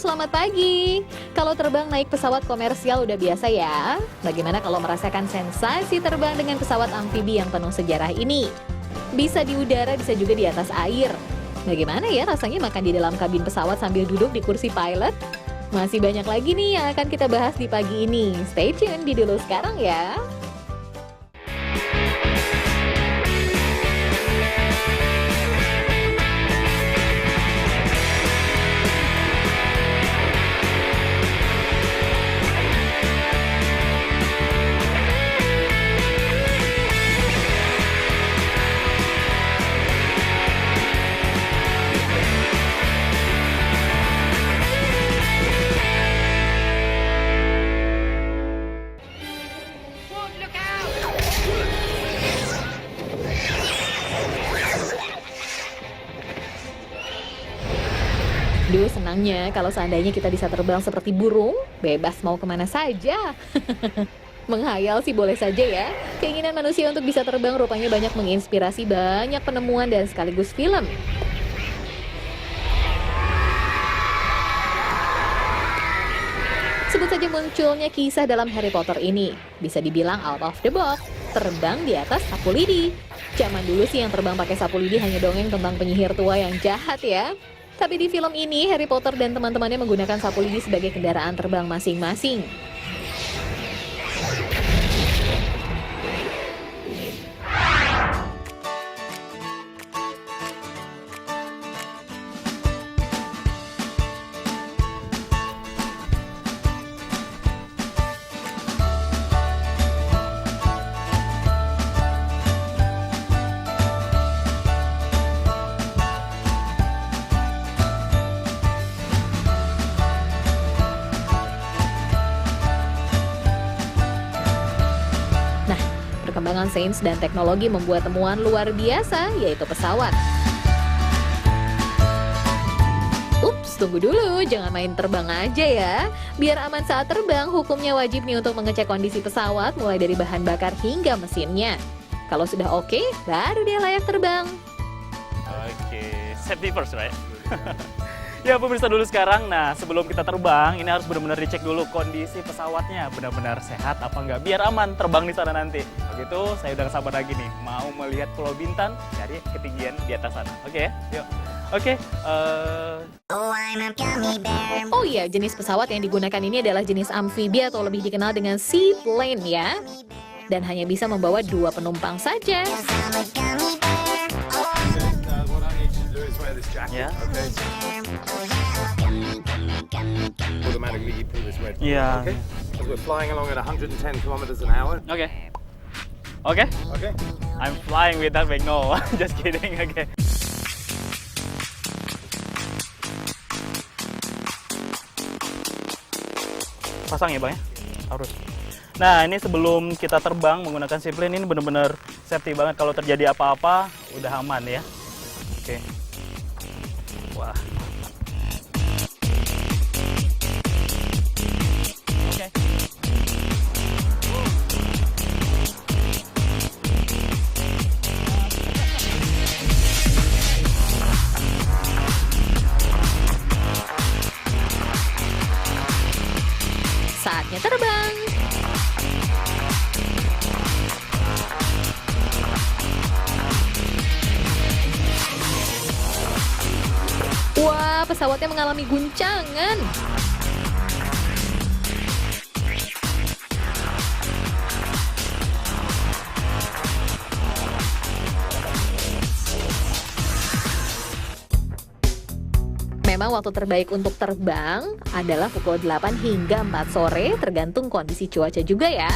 selamat pagi. Kalau terbang naik pesawat komersial udah biasa ya. Bagaimana kalau merasakan sensasi terbang dengan pesawat amfibi yang penuh sejarah ini? Bisa di udara, bisa juga di atas air. Bagaimana ya rasanya makan di dalam kabin pesawat sambil duduk di kursi pilot? Masih banyak lagi nih yang akan kita bahas di pagi ini. Stay tune di Dulu Sekarang ya. Duh, senangnya kalau seandainya kita bisa terbang seperti burung, bebas mau kemana saja. Menghayal sih boleh saja ya. Keinginan manusia untuk bisa terbang rupanya banyak menginspirasi banyak penemuan dan sekaligus film. Sebut saja munculnya kisah dalam Harry Potter ini. Bisa dibilang out of the box, terbang di atas sapu lidi. Zaman dulu sih yang terbang pakai sapu lidi hanya dongeng tentang penyihir tua yang jahat ya. Tapi di film ini, Harry Potter dan teman-temannya menggunakan sapu lidi sebagai kendaraan terbang masing-masing. Perkembangan sains dan teknologi membuat temuan luar biasa, yaitu pesawat. Ups, tunggu dulu, jangan main terbang aja ya. Biar aman saat terbang, hukumnya wajib nih untuk mengecek kondisi pesawat, mulai dari bahan bakar hingga mesinnya. Kalau sudah oke, baru dia layak terbang. Oke, safety first, right? Ya pemirsa Dulu Sekarang, nah sebelum kita terbang ini harus benar-benar dicek dulu kondisi pesawatnya benar-benar sehat apa enggak biar aman terbang di sana nanti. Begitu saya udah sabar lagi nih mau melihat Pulau Bintan dari ketinggian di atas sana. Oke, yuk. Oke. Oh iya, jenis pesawat yang digunakan ini adalah jenis amfibi atau lebih dikenal dengan seaplane ya. Dan hanya bisa membawa 2 penumpang saja. Ya. Automatically you pull this red. Yeah. Okay. As we're flying along at 110 kilometers an hour. Oke. Oke. Okay. I'm flying with that wing. No, just kidding. Oke. Pasang ya, Bang ya? Harus. Nah, ini sebelum kita terbang menggunakan seaplane ini benar-benar safety banget. Kalau terjadi apa-apa, udah aman ya. Oke. Wah. Oke. Saatnya terbang. Wah, pesawatnya mengalami guncangan. Memang waktu terbaik untuk terbang adalah pukul 8 hingga 4 sore, tergantung kondisi cuaca juga ya.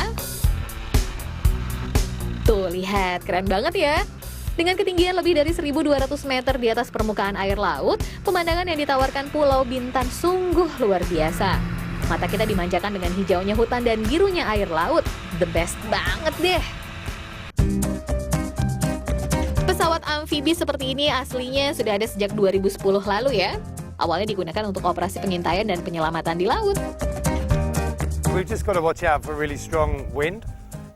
Tuh, lihat, keren banget ya. Dengan ketinggian lebih dari 1.200 meter di atas permukaan air laut, pemandangan yang ditawarkan Pulau Bintan sungguh luar biasa. Mata kita dimanjakan dengan hijaunya hutan dan birunya air laut. The best banget deh. Pesawat amfibi seperti ini aslinya sudah ada sejak 2010 lalu ya. Awalnya digunakan untuk operasi pengintaian dan penyelamatan di laut. We've just got to watch out for really strong wind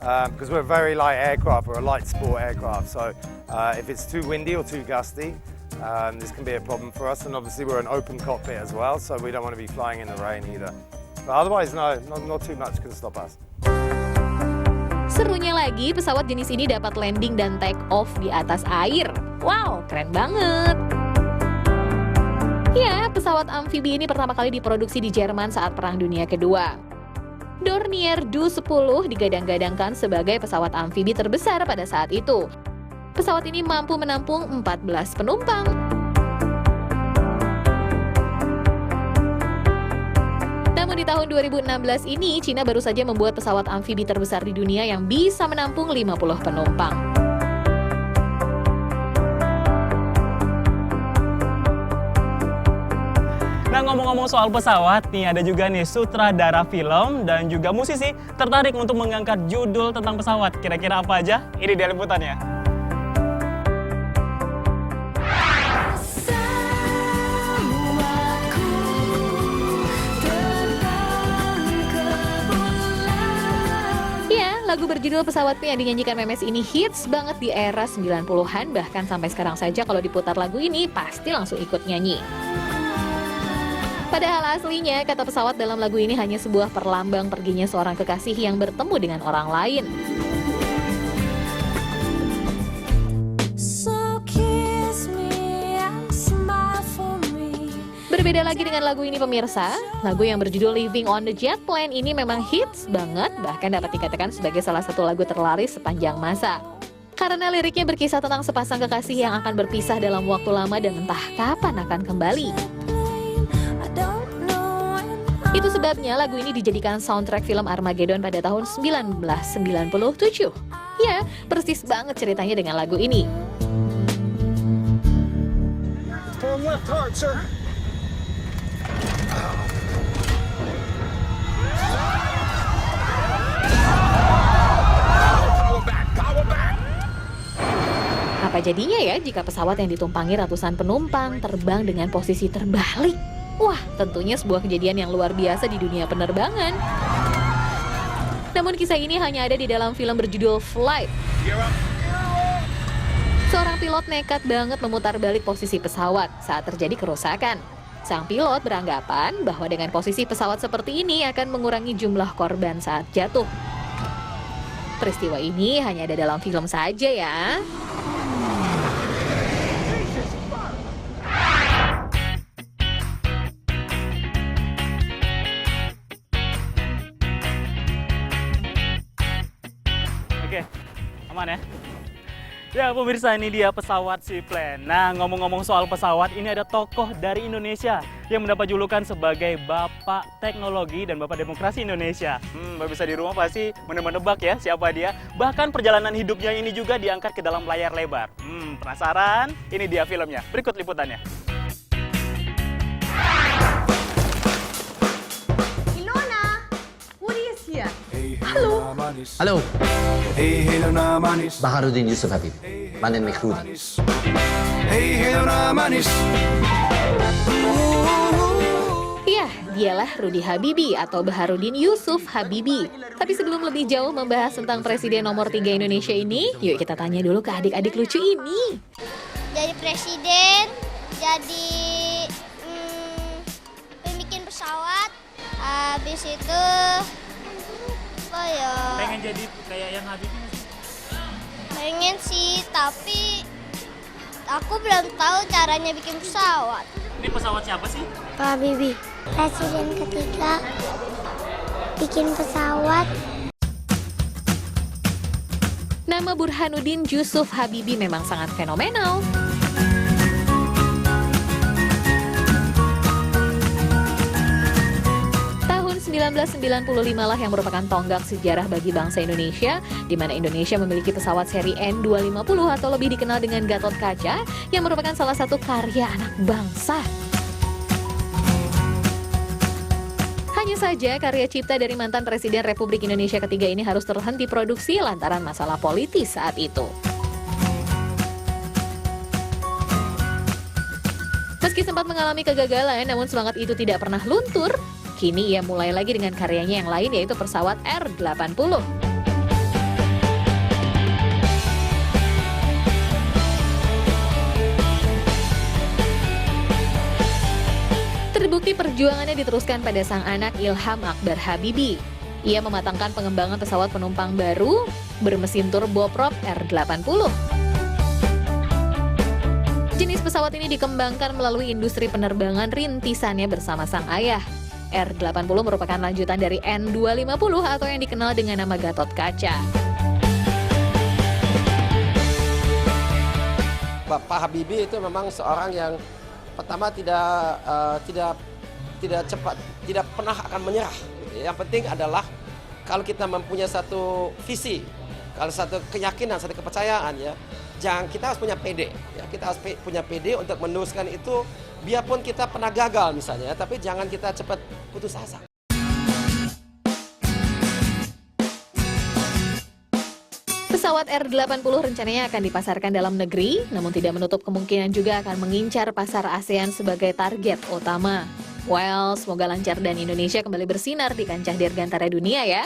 because we're a very light aircraft. We're a light sport aircraft. So if it's too windy or too gusty, This can be a problem for us, and obviously we're an open cockpit as well, so we don't want to be flying in the rain either. But otherwise, no, not too much can stop us. Serunya lagi, pesawat jenis ini dapat landing dan take off di atas air. Wow, keren banget! Ya, pesawat amfibi ini pertama kali diproduksi di Jerman saat Perang Dunia Kedua. Dornier Do-10 digadang-gadangkan sebagai pesawat amfibi terbesar pada saat itu. Pesawat ini mampu menampung 14 penumpang. Namun di tahun 2016 ini, Cina baru saja membuat pesawat amfibi terbesar di dunia yang bisa menampung 50 penumpang. Nah, ngomong-ngomong soal pesawat, nih ada juga nih sutradara film dan juga musisi tertarik untuk mengangkat judul tentang pesawat. Kira-kira apa aja? Ini dia liputannya. Ya, lagu berjudul Pesawat yang dinyanyikan Memes ini hits banget di era 90-an, bahkan sampai sekarang saja kalau diputar lagu ini pasti langsung ikut nyanyi. Padahal aslinya, kata pesawat dalam lagu ini hanya sebuah perlambang perginya seorang kekasih yang bertemu dengan orang lain. Berbeda lagi dengan lagu ini pemirsa, lagu yang berjudul Living on the Jet Plane ini memang hits banget, bahkan dapat dikatakan sebagai salah satu lagu terlaris sepanjang masa. Karena liriknya berkisah tentang sepasang kekasih yang akan berpisah dalam waktu lama dan entah kapan akan kembali. Itu sebabnya lagu ini dijadikan soundtrack film Armageddon pada tahun 1997. Ya, persis banget ceritanya dengan lagu ini. Turn left hard, sir. Apa jadinya ya jika pesawat yang ditumpangi ratusan penumpang terbang dengan posisi terbalik? Wah, tentunya sebuah kejadian yang luar biasa di dunia penerbangan. Namun kisah ini hanya ada di dalam film berjudul Flight. Seorang pilot nekat banget memutar balik posisi pesawat saat terjadi kerusakan. Sang pilot beranggapan bahwa dengan posisi pesawat seperti ini akan mengurangi jumlah korban saat jatuh. Peristiwa ini hanya ada dalam film saja ya. Oke, aman ya? Ya pemirsa, ini dia pesawat Seaplane. Nah, ngomong-ngomong soal pesawat, ini ada tokoh dari Indonesia yang mendapat julukan sebagai Bapak Teknologi dan Bapak Demokrasi Indonesia. Pemirsa di rumah pasti menebak ya siapa dia. Bahkan perjalanan hidupnya ini juga diangkat ke dalam layar lebar. Penasaran? Ini dia filmnya. Berikut liputannya. Ilona, what is here? Hallo, Hey Helena Manis. Baharudin Yusuf Habib. Manen Mekhrudi. Hey Helena Manis. Ya, dialah Rudi Habibie atau Baharudin Yusuf Habibie. Tapi sebelum lebih jauh membahas tentang Presiden nomor 3 Indonesia ini, yuk kita tanya dulu ke adik-adik lucu ini. Jadi presiden, jadi pembikin pesawat, habis itu apa ya? Pengen jadi kayak yang Habibie? Pengen sih, tapi aku belum tahu caranya bikin pesawat. Ini pesawat siapa sih? Pak Habibie, presiden ketiga bikin pesawat. Nama Burhanuddin Yusuf Habibie memang sangat fenomenal. Tahun 1995 lah yang merupakan tonggak sejarah bagi bangsa Indonesia, di mana Indonesia memiliki pesawat seri N250 atau lebih dikenal dengan Gatot Kaca, yang merupakan salah satu karya anak bangsa. Hanya saja, karya cipta dari mantan Presiden Republik Indonesia ketiga ini harus terhenti produksi lantaran masalah politis saat itu. Meski sempat mengalami kegagalan, namun semangat itu tidak pernah luntur. Kini ia mulai lagi dengan karyanya yang lain, yaitu pesawat R80. Terbukti perjuangannya diteruskan pada sang anak Ilham Akbar Habibie. Ia mematangkan pengembangan pesawat penumpang baru bermesin turboprop R80. Jenis pesawat ini dikembangkan melalui industri penerbangan rintisannya bersama sang ayah. R80 merupakan lanjutan dari N250 atau yang dikenal dengan nama Gatot Kaca. Pak Habibie itu memang seorang yang pertama tidak cepat, tidak pernah akan menyerah. Yang penting adalah kalau kita mempunyai satu visi, kalau satu keyakinan, satu kepercayaan ya, kita harus punya PD. Ya, kita harus punya PD untuk meneruskan itu, biarpun kita pernah gagal misalnya, tapi jangan kita cepat putus asa. Pesawat R80 rencananya akan dipasarkan dalam negeri, namun tidak menutup kemungkinan juga akan mengincar pasar ASEAN sebagai target utama. Well, semoga lancar dan Indonesia kembali bersinar di kancah dirgantara dunia ya.